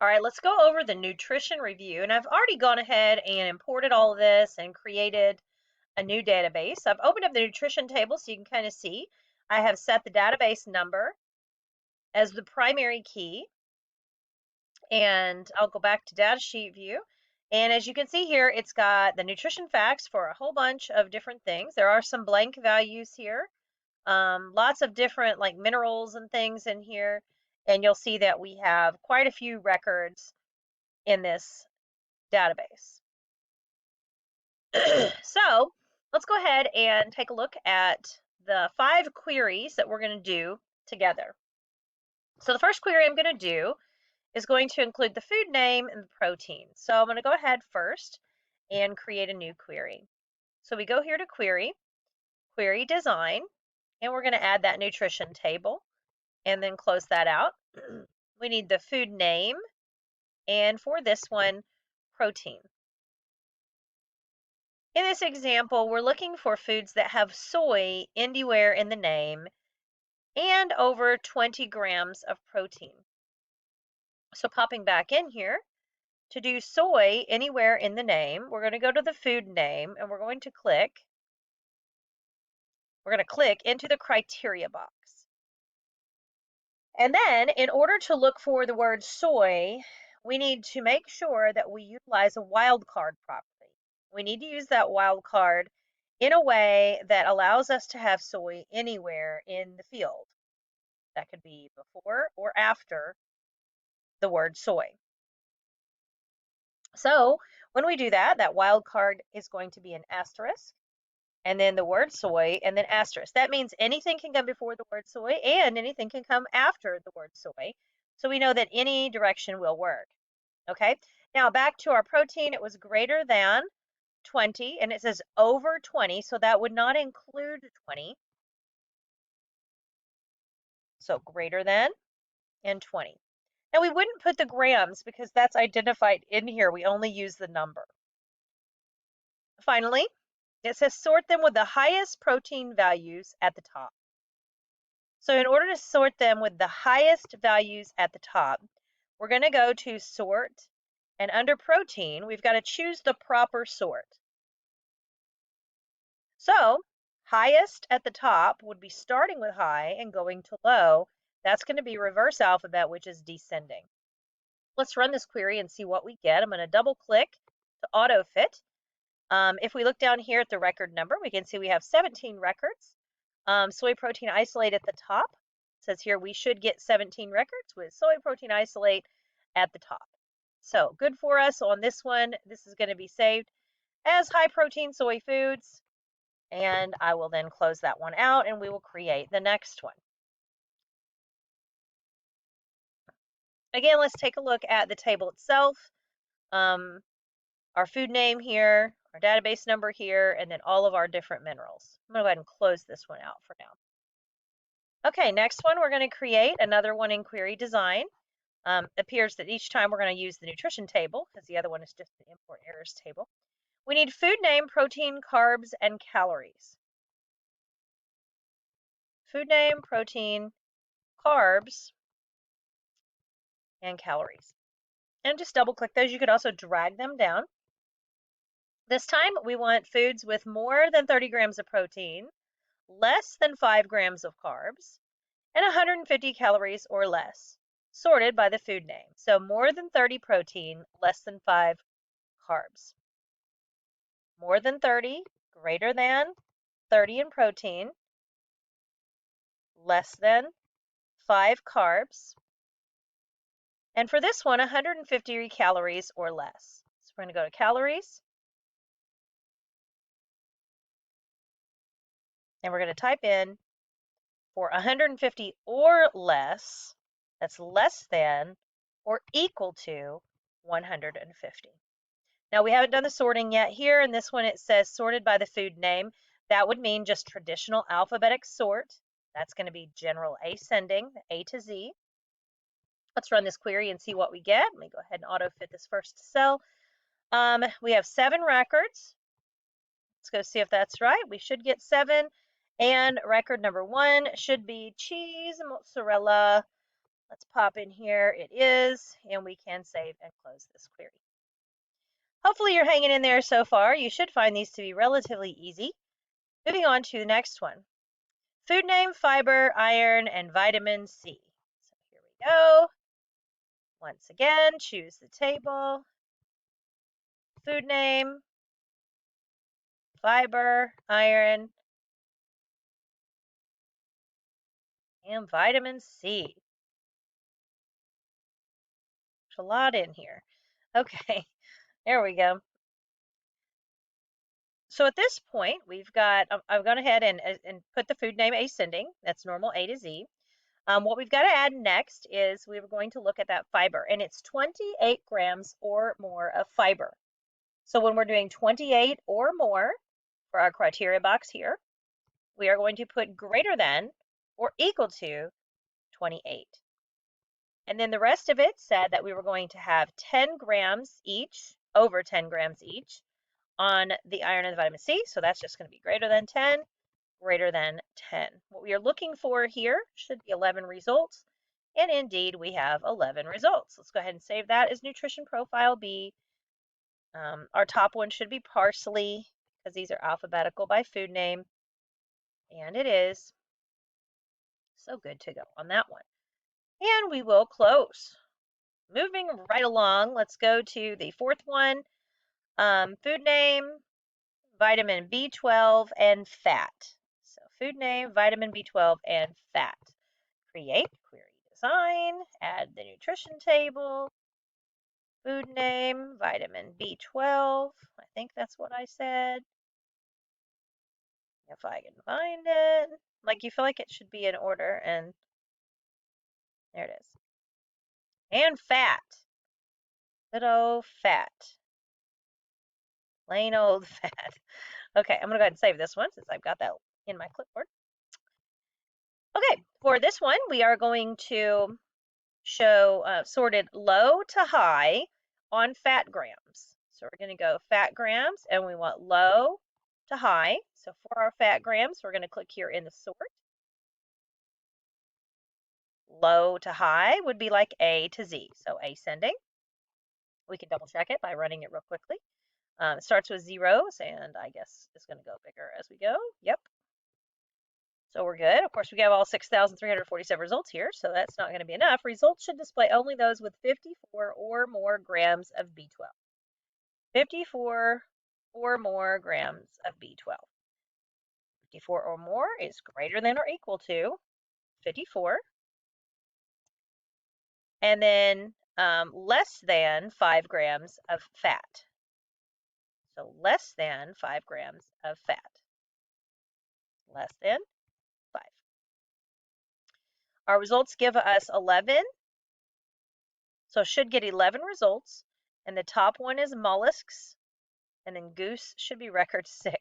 All right, let's go over the nutrition review. And I've already gone ahead and imported all of this and created a new database. I've opened up the nutrition table so you can kind of see. I have set the database number as the primary key. And I'll go back to data sheet view. And as you can see here, it's got the nutrition facts for a whole bunch of different things. There are some blank values here. Lots of different like minerals and things in here. And you'll see that we have quite a few records in this database. So let's go ahead and take a look at the 5 queries that we're going to do together. So the first query I'm going to do is going to include the food name and the protein. So I'm going to go ahead first and create a new query. So we go here to query, query design, and we're going to add that nutrition table and then close that out. We need the food name, and for this one, protein. In this example, we're looking for foods that have soy anywhere in the name and over 20 grams of protein. So popping back in here, to do soy anywhere in the name, we're going to go to the food name and we're going to click into the criteria box. And then in order to look for the word soy, we need to make sure that we utilize a wildcard properly. We need to use that wildcard in a way that allows us to have soy anywhere in the field. That could be before or after the word soy. So when we do that, that wildcard is going to be an asterisk, and then the word soy, and then asterisk. That means anything can come before the word soy and anything can come after the word soy. So we know that any direction will work. Okay, now back to our protein. It was greater than 20, and it says over 20, so that would not include 20. So greater than and 20. Now we wouldn't put the grams because that's identified in here. We only use the number. Finally, it says sort them with the highest protein values at the top. So in order to sort them with the highest values at the top, we're going to go to sort, and under protein, we've got to choose the proper sort. So highest at the top would be starting with high and going to low. That's going to be reverse alphabet, which is descending. Let's run this query and see what we get. I'm going to double click to auto fit. If we look down here at the record number, we can see we have 17 records. Soy protein isolate at the top. It says here we should get 17 records with soy protein isolate at the top. So good for us on this one. This is going to be saved as high protein soy foods. And I will then close that one out and we will create the next one. Again, let's take a look at the table itself. Our food name here, our database number here, and then all of our different minerals. I'm going to go ahead and close this one out for now. Okay, next one, we're going to create another one in query design. Appears that each time we're going to use the nutrition table because the other one is just the import errors table. We need food name, protein, carbs, and calories. Food name, protein, carbs, and calories. And just double click those. You could also drag them down. This time we want foods with more than 30 grams of protein, less than 5 grams of carbs, and 150 calories or less, sorted by the food name. So more than 30 protein, less than 5 carbs. More than 30, greater than 30 in protein, less than 5 carbs. And for this one, 150 calories or less. So we're going to go to calories. And we're going to type in for 150 or less, that's less than or equal to 150. Now we haven't done the sorting yet here. In this one it says sorted by the food name. That would mean just traditional alphabetic sort. That's going to be general ascending, A to Z. Let's run this query and see what we get. Let me go ahead and auto fit this first cell. We have 7 records. Let's go see if that's right. We should get 7. And record number 1 should be cheese, mozzarella, Let's pop in here. It is, and we can save and close this query. Hopefully you're hanging in there so far. You should find these to be relatively easy. Moving on to the next one. Food name, fiber, iron, and vitamin C. So here we go. Once again, choose the table. Food name, fiber, iron, and vitamin C. There's a lot in here. Okay, there we go. So at this point, we've got, I've gone ahead and put the food name ascending. That's normal A to Z. What we've got to add next is we're going to look at that fiber, and it's 28 grams or more of fiber. So when we're doing 28 or more for our criteria box here, we are going to put greater than or equal to 28. And then the rest of it said that we were going to have 10 grams each, over 10 grams each, on the iron and the vitamin C. So that's just going to be greater than 10, greater than 10. What we are looking for here should be 11 results. And indeed, we have 11 results. Let's go ahead and save that as nutrition profile B. Our top one should be parsley because these are alphabetical by food name. And it is. So good to go on that one. And we will close. Moving right along, let's go to the fourth one. Food name, vitamin B12, and fat. So food name, vitamin B12, and fat. Create, query design, add the nutrition table. Food name, vitamin B12. I think that's what I said. If I can find it. Like you feel like it should be in order, and there it is. And fat. Good old fat. Plain old fat. Okay, I'm going to go ahead and save this one since I've got that in my clipboard. Okay, for this one, we are going to show sorted low to high on fat grams. So we're going to go fat grams, and we want low to high. So for our fat grams, we're going to click here in the sort. Low to high would be like A to Z, so ascending. We can double check it by running it real quickly. It starts with zeros, and I guess it's going to go bigger as we go. Yep. So we're good. Of course, we have all 6,347 results here, so that's not going to be enough. Results should display only those with 54 or more grams of B12. 54 or more grams of B12. 54 or more is greater than or equal to 54. And then less than 5 grams of fat. So less than 5 grams of fat. Less than 5. Our results give us 11. So should get 11 results. And the top one is mollusks. And then goose should be record 6.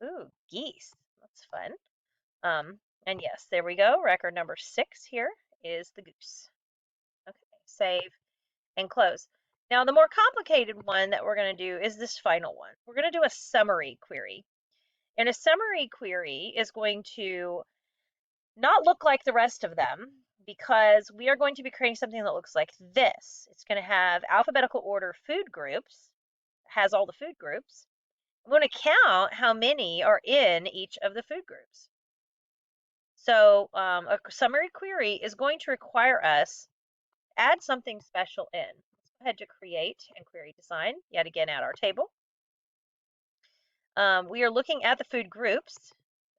Ooh, geese. That's fun. And yes, there we go. Record number 6 here is the goose. Okay, save and close. Now, the more complicated one that we're going to do is this final one. We're going to do a summary query. And a summary query is going to not look like the rest of them because we are going to be creating something that looks like this. It's going to have alphabetical order food groups, has all the food groups. I'm going to count how many are in each of the food groups. So a summary query is going to require us to add something special in. Let's go ahead to create and query design, yet again at our table. We are looking at the food groups.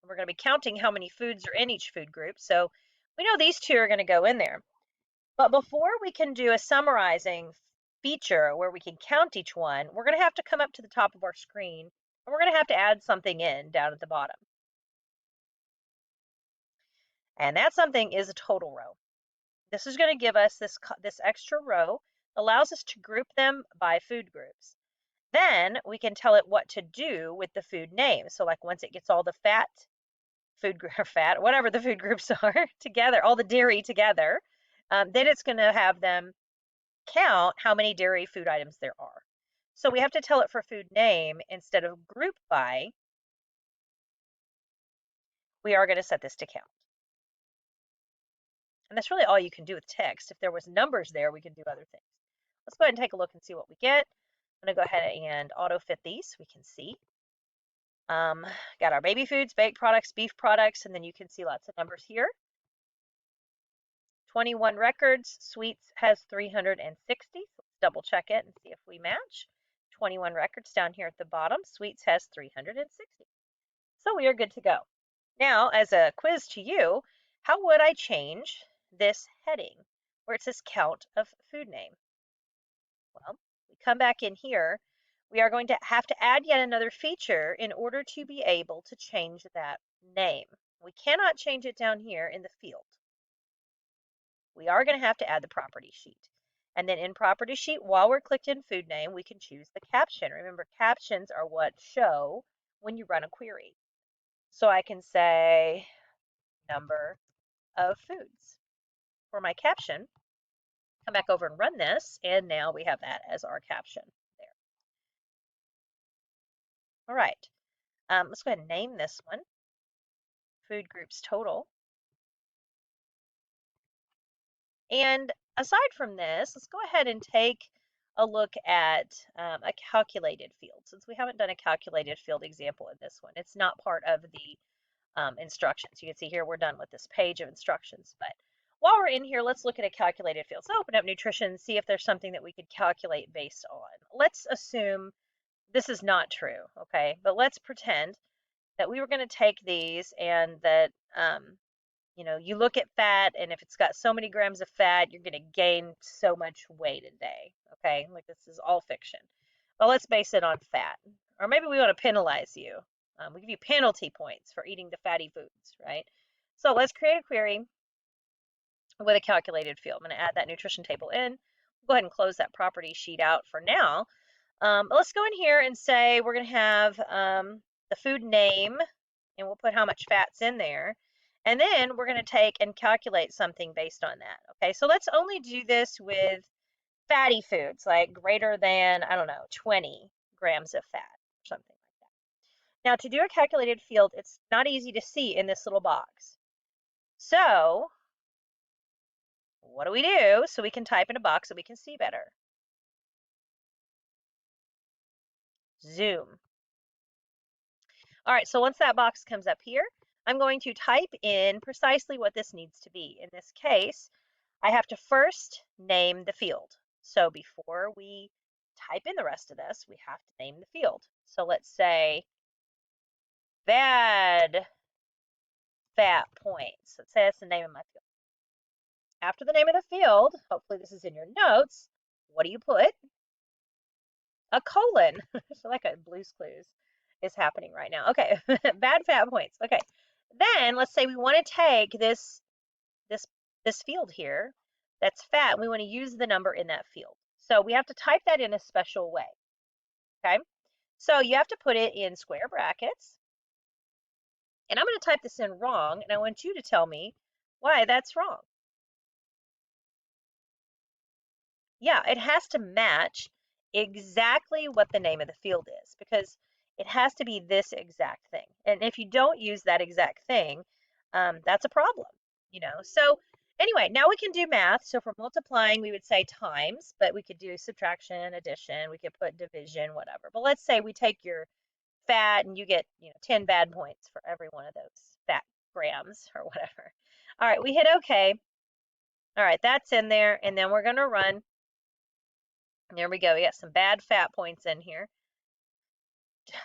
We're going to be counting how many foods are in each food group. So we know these two are going to go in there. But before we can do a summarizing feature where we can count each one, we're going to have to come up to the top of our screen, and we're going to have to add something in down at the bottom. And that something is a total row. This is going to give us this extra row, allows us to group them by food groups. Then we can tell it what to do with the food name. So like once it gets all the fat, food group, fat, whatever the food groups are together, all the dairy together, then it's going to have them count how many dairy food items there are. So we have to tell it for food name instead of group by. We are going to set this to count. And that's really all you can do with text. If there was numbers there, we could do other things. Let's go ahead and take a look and see what we get. I'm going to go ahead and auto fit these. We can see. Got our baby foods, baked products, beef products, and then you can see lots of numbers here. 21 records, sweets has 360. So let's double check it and see if we match. 21 records down here at the bottom, sweets has 360. So we are good to go. Now, as a quiz to you, how would I change this heading where it says count of food name? Well, we come back in here. We are going to have to add yet another feature in order to be able to change that name. We cannot change it down here in the field. We are going to have to add the property sheet. And then in property sheet, while we're clicked in food name, we can choose the caption. Remember, captions are what show when you run a query. So I can say number of foods for my caption. Come back over and run this, and now we have that as our caption there. All right, let's go ahead and name this one, food groups total. And aside from this, let's go ahead and take a look at a calculated field, since we haven't done a calculated field example in this one. It's not part of the instructions. You can see here we're done with this page of instructions. But while we're in here, let's look at a calculated field. So open up nutrition and see if there's something that we could calculate based on. Let's assume this is not true, okay? But let's pretend that we were going to take these and that you look at fat, and if it's got so many grams of fat, you're going to gain so much weight a day. Okay, like this is all fiction. Well, let's base it on fat. Or maybe we want to penalize you. We give you penalty points for eating the fatty foods, right? So let's create a query with a calculated field. I'm going to add that nutrition table in. Go ahead and close that property sheet out for now. Let's go in here and say we're going to have the food name, and we'll put how much fat's in there. And then we're going to take and calculate something based on that. Okay, so let's only do this with fatty foods, like greater than, I don't know, 20 grams of fat, or something like that. Now, to do a calculated field, it's not easy to see in this little box. So what do we do so we can type in a box so we can see better? Zoom. All right, so once that box comes up here, I'm going to type in precisely what this needs to be. In this case, I have to first name the field. So before we type in the rest of this, we have to name the field. So let's say bad fat points. Let's say that's the name of my field. After the name of the field, hopefully this is in your notes, what do you put? A colon. So like a Blue's Clues is happening right now. Okay, bad fat points. Okay, then let's say we want to take this field here that's fat, and we want to use the number in that field. So we have to type that in a special way. Okay, so you have to put it in square brackets, and I'm going to type this in wrong, and I want you to tell me why that's wrong. Yeah, it has to match exactly what the name of the field is, because it has to be this exact thing. And if you don't use that exact thing, that's a problem, So anyway, now we can do math. So for multiplying, we would say times, but we could do subtraction, addition, we could put division, whatever. But let's say we take your fat and you get, 10 bad points for every one of those fat grams or whatever. All right, we hit OK. All right, that's in there. And then we're going to run. There we go. We got some bad fat points in here.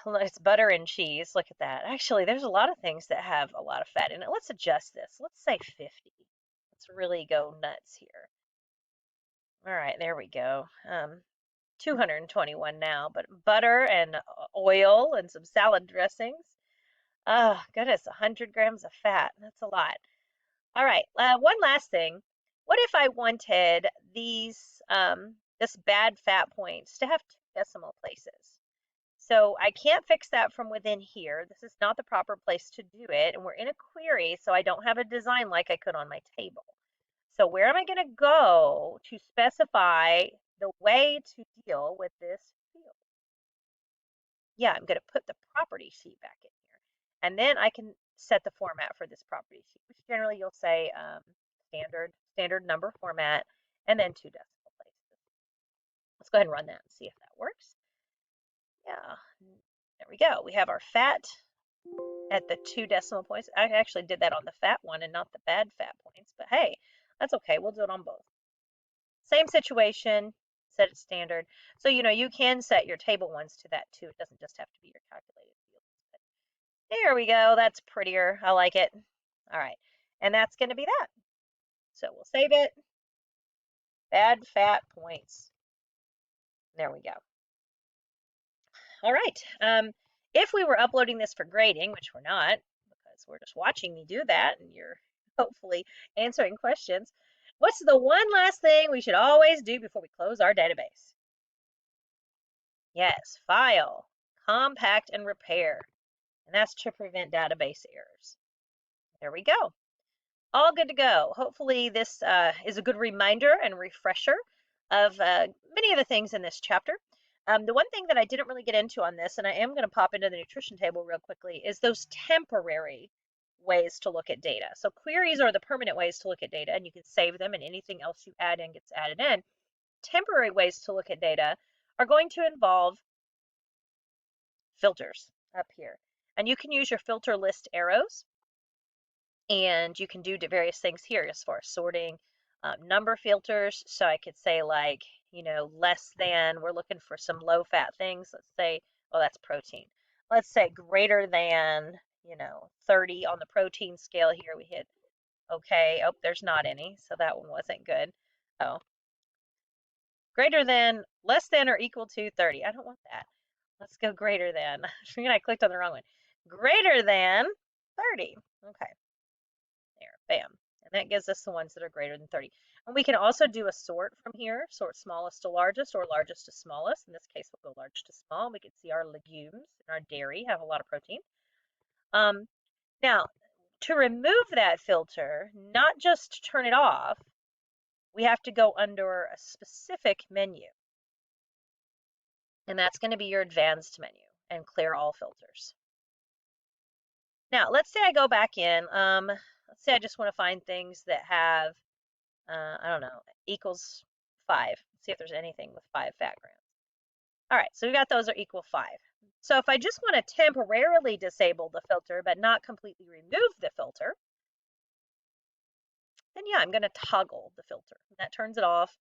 It's butter and cheese. Look at that. Actually, there's a lot of things that have a lot of fat in it. Let's adjust this. Let's say 50. Let's really go nuts here. All right, there we go. 221 now, but butter and oil and some salad dressings. Oh, goodness, 100 grams of fat. That's a lot. All right, one last thing. What if I wanted this bad fat points to have two decimal places? So I can't fix that from within here. This is not the proper place to do it. And we're in a query, so I don't have a design like I could on my table. So where am I going to go to specify the way to deal with this field? Yeah, I'm going to put the property sheet back in here. And then I can set the format for this property sheet, which generally you'll say standard number format, and then 2 decimal places. Let's go ahead and run that and see if that works. Yeah, there we go. We have our fat at the 2 decimal points. I actually did that on the fat one and not the bad fat points, but hey, that's okay. We'll do it on both. Same situation, set it standard. So, you can set your table ones to that too. It doesn't just have to be your calculated fields. But there we go. That's prettier. I like it. All right. And that's going to be that. So we'll save it. Bad fat points. There we go. All right. If we were uploading this for grading, which we're not, because we're just watching me do that, and you're hopefully answering questions, what's the one last thing we should always do before we close our database? Yes, file, compact, and repair. And that's to prevent database errors. There we go. All good to go. Hopefully this is a good reminder and refresher of many of the things in this chapter. The one thing that I didn't really get into on this, and I am going to pop into the nutrition table real quickly, is those temporary ways to look at data. So queries are the permanent ways to look at data, and you can save them, and anything else you add in gets added in. Temporary ways to look at data are going to involve filters up here. And you can use your filter list arrows, and you can do various things here as far as sorting. Number filters, so I could say like, less than, we're looking for some low fat things. Let's say, well, that's protein. Let's say greater than, 30 on the protein scale here. We hit okay. Oh, there's not any, so that one wasn't good. Oh, greater than, less than or equal to 30. I don't want that. Let's go greater than. I clicked on the wrong one. Greater than 30. Okay. There, bam. And that gives us the ones that are greater than 30. And we can also do a sort from here, sort smallest to largest or largest to smallest. In this case, we'll go large to small. We can see our legumes and our dairy have a lot of protein. Now, to remove that filter, not just turn it off, we have to go under a specific menu. And that's going to be your advanced menu and clear all filters. Now, let's say I go back in. Let's say I just want to find things that have, I don't know, equals 5. Let's see if there's anything with 5 fat grams. All right, so we got those are equal 5. So if I just want to temporarily disable the filter but not completely remove the filter, then yeah, I'm going to toggle the filter. That turns it off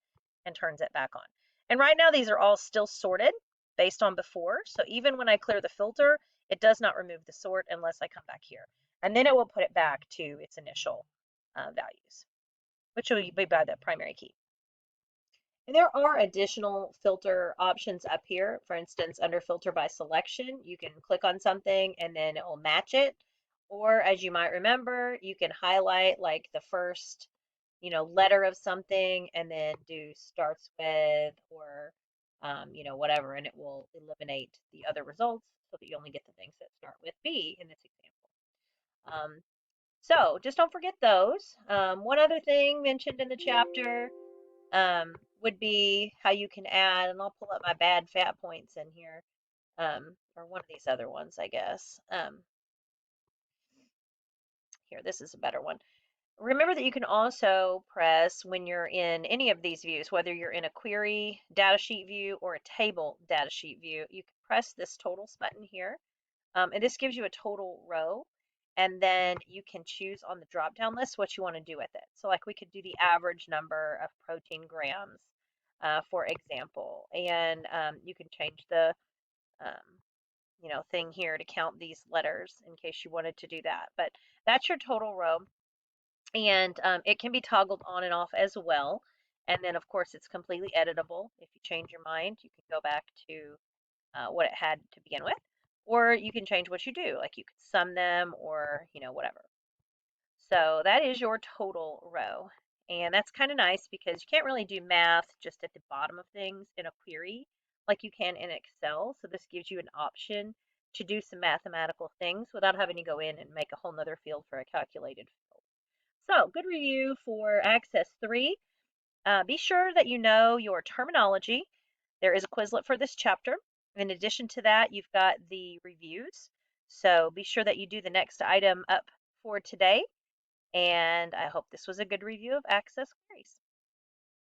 and turns it back on. And right now these are all still sorted based on before. So even when I clear the filter, it does not remove the sort unless I come back here. And then it will put it back to its initial values, which will be by the primary key. And there are additional filter options up here. For instance, under filter by selection, you can click on something and then it will match it. Or as you might remember, you can highlight like the first, letter of something and then do starts with or, whatever, and it will eliminate the other results so that you only get the things that start with B in this example. So just don't forget those. One other thing mentioned in the chapter would be how you can add, and I'll pull up my bad fat points in here, or one of these other ones, I guess. Here, this is a better one. Remember that you can also press when you're in any of these views, whether you're in a query datasheet view or a table datasheet view, you can press this totals button here. And this gives you a total row. And then you can choose on the drop-down list what you want to do with it. So like we could do the average number of protein grams, for example. And you can change the, thing here to count these letters in case you wanted to do that. But that's your total row. And it can be toggled on and off as well. And then, of course, it's completely editable. If you change your mind, you can go back to what it had to begin with. Or you can change what you do, like you could sum them or, whatever. So that is your total row. And that's kind of nice because you can't really do math just at the bottom of things in a query like you can in Excel. So this gives you an option to do some mathematical things without having to go in and make a whole nother field for a calculated field. So good review for Access 3. Be sure that you know your terminology. There is a Quizlet for this chapter. In addition to that, you've got the reviews. So be sure that you do the next item up for today. And I hope this was a good review of Access queries.